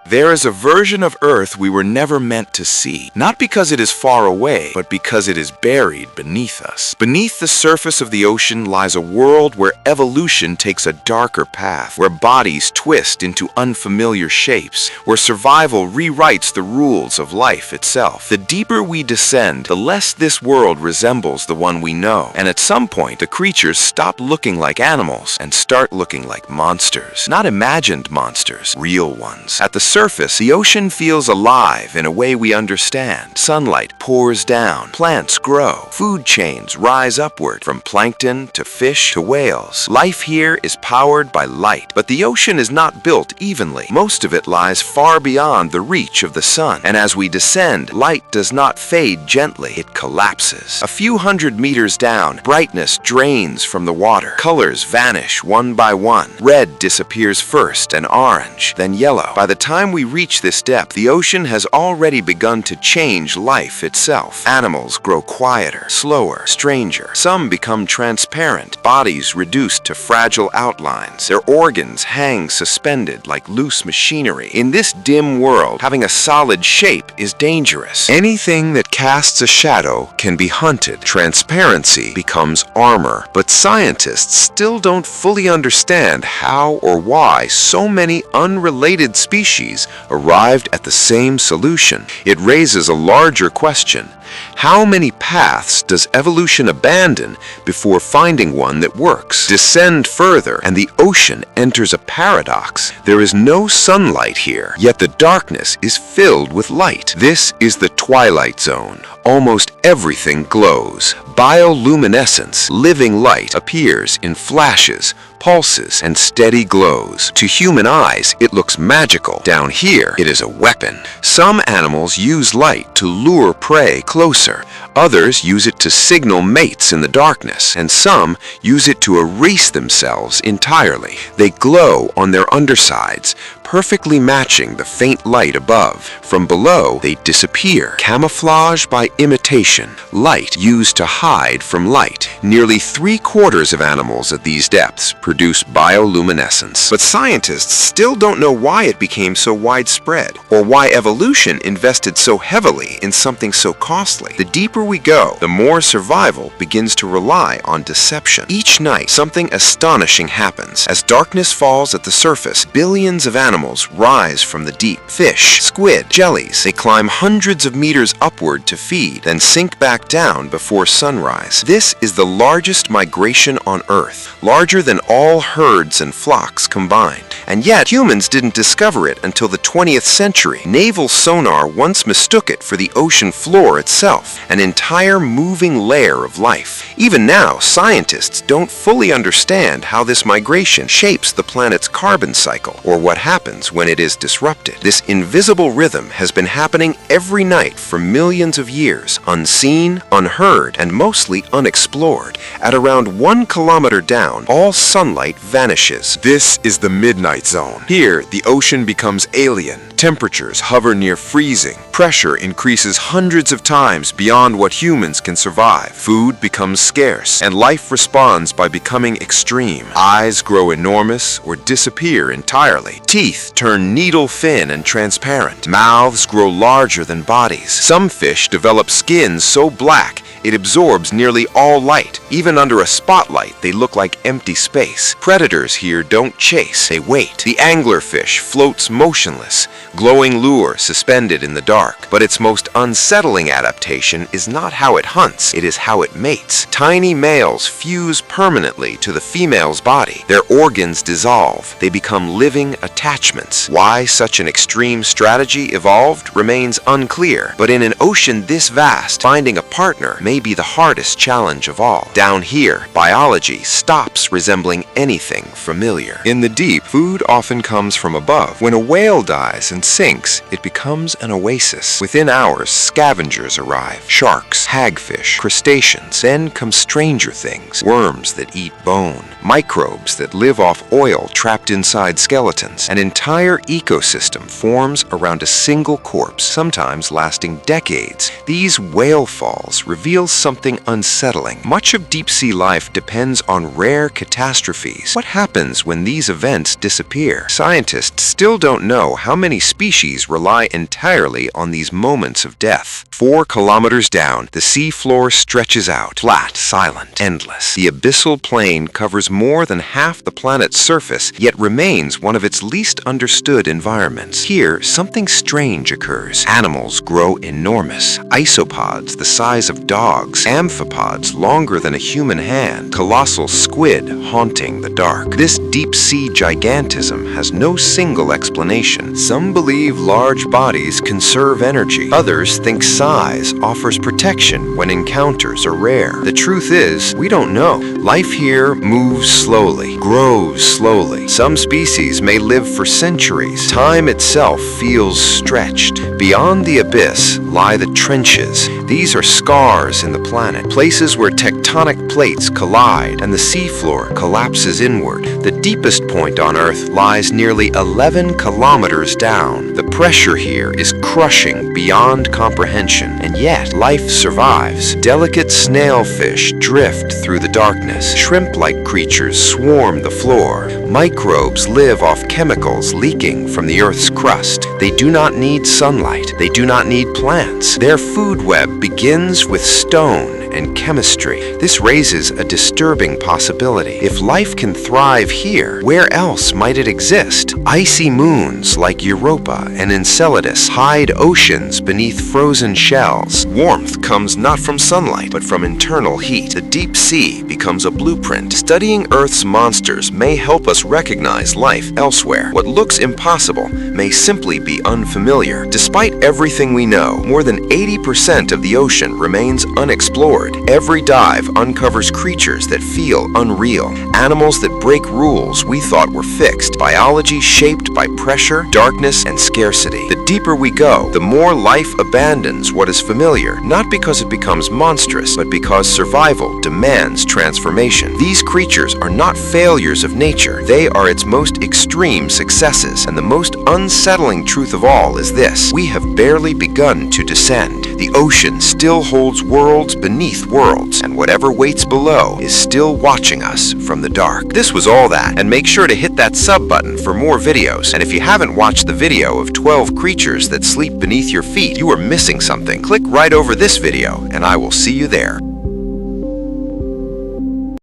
There is a version of Earth we were never meant to see, not because it is far away, but because it is buried beneath us. Beneath the surface of the ocean lies a world where evolution takes a darker path, where bodies twist into unfamiliar shapes, where survival rewrites the rules of life itself. The deeper we descend, the less this world resembles the one we know, and at some point the creatures stop looking like animals and start looking like monsters. Not imagined monsters, real ones. At the surface, the ocean feels alive in a way we understand. Sunlight pours down, plants grow, food chains rise upward, from plankton to fish to whales. Life here is powered by light, but the ocean is not built evenly. Most of it lies far beyond the reach of the sun, and as we descend, light does not fade gently, it collapses. A few hundred meters down, brightness drains from the water. Colors vanish one by one. Red disappears first, and orange, then yellow. By the time we reach this depth, the ocean has already begun to change life itself. Animals grow quieter, slower, stranger. Some become transparent, bodies reduced to fragile outlines. Their organs hang suspended like loose machinery. In this dim world, having a solid shape is dangerous. Anything that casts a shadow can be hunted. Transparency becomes armor. But scientists still don't fully understand how or why so many unrelated species arrived at the same solution. It raises a larger question. How many paths does evolution abandon before finding one that works? Descend further, and the ocean enters a paradox. There is no sunlight here, yet the darkness is filled with light. This is the Twilight Zone. Almost everything glows. Bioluminescence, living light, appears in flashes, pulses, and steady glows. To human eyes, it looks magical. Down here, it is a weapon. Some animals use light to lure prey closer. Others use it to signal mates in the darkness, and some use it to erase themselves entirely. They glow on their undersides, perfectly matching the faint light above. From below, they disappear, camouflage by imitation, light used to hide from light. Nearly 3/4 of animals at these depths produce bioluminescence. But scientists still don't know why it became so widespread, or why evolution invested so heavily in something so costly. The deeper we go, the more survival begins to rely on deception. Each night, something astonishing happens. As darkness falls at the surface, billions of animals rise from the deep. Fish, squid, jellies, they climb hundreds of meters upward to feed, then sink back down before sunrise. This is the largest migration on Earth, larger than all herds and flocks combined. And yet, humans didn't discover it until the 20th century. Naval sonar once mistook it for the ocean floor itself, an entire moving layer of life. Even now, scientists don't fully understand how this migration shapes the planet's carbon cycle, or what happens when it is disrupted. This invisible rhythm has been happening every night for millions of years, unseen, unheard, and mostly unexplored. At around 1 kilometer down, all sunlight vanishes. This is the midnight zone. Here, the ocean becomes alien. Temperatures hover near freezing. Pressure increases hundreds of times beyond what humans can survive. Food becomes scarce, and life responds by becoming extreme. Eyes grow enormous or disappear entirely. Teeth turn needle-thin and transparent. Mouths grow larger than bodies. Some fish develop skin so black it absorbs nearly all light. Even under a spotlight, they look like empty space. Predators here don't chase, they wait. The anglerfish floats motionless, glowing lure suspended in the dark. But its most unsettling adaptation is not how it hunts, it is how it mates. Tiny males fuse permanently to the female's body. Their organs dissolve. They become living attachments. Why such an extreme strategy evolved remains unclear. But in an ocean this vast, finding a partner may be the hardest challenge of all. Down here, biology stops resembling anything familiar. In the deep, food often comes from above. When a whale dies and sinks, it becomes an oasis. Within hours, scavengers arrive. Sharks, hagfish, crustaceans. Then come stranger things. Worms that eat bone. Microbes that live off oil trapped inside skeletons. And entire ecosystem forms around a single corpse, sometimes lasting decades. These whale falls reveal something unsettling. Much of deep-sea life depends on rare catastrophes. What happens when these events disappear? Scientists still don't know how many species rely entirely on these moments of death. 4 kilometers down, the sea floor stretches out, flat, silent, endless. The abyssal plain covers more than half the planet's surface, yet remains one of its least understood environments. Here, something strange occurs. Animals grow enormous. Isopods the size of dogs, amphipods longer than a human hand, colossal squid haunting the dark. This deep-sea gigantism has no single explanation. Some believe large bodies conserve energy. Others think size offers protection when encounters are rare. The truth is, we don't know. Life here moves slowly, grows slowly. Some species may live for centuries. Time itself feels stretched. Beyond the abyss lie the trenches. These are scars in the planet, places where tectonic plates collide and the seafloor collapses inward. The deepest point on Earth lies nearly 11 kilometers down. The pressure here is crushing beyond comprehension, and yet life survives. Delicate snailfish drift through the darkness. Shrimp-like creatures swarm the floor. Microbes live off chemicals leaking from the Earth's crust. They do not need sunlight. They do not need plants. Their food web begins with stone and chemistry. This raises a disturbing possibility. If life can thrive here, where else might it exist? Icy moons like Europa and Enceladus hide oceans beneath frozen shells. Warmth comes not from sunlight, but from internal heat. The deep sea becomes a blueprint. Studying Earth's monsters may help us recognize life elsewhere. What looks impossible may simply be unfamiliar. Despite everything we know, more than 80% of the ocean remains unexplored. Every dive uncovers creatures that feel unreal, animals that break rules we thought were fixed, biology shaped by pressure, darkness, and scarcity. The deeper we go, the more life abandons what is familiar, not because it becomes monstrous, but because survival demands transformation. These creatures are not failures of nature, they are its most extreme successes, and the most unsettling truth of all is this: we have barely begun to descend. The ocean still holds worlds beneath worlds, and whatever waits below is still watching us from the dark. This was all that, and make sure to hit that sub button for more videos. And if you haven't watched the video of 12 creatures that sleep beneath your feet, you are missing something. Click right over this video, and I will see you there.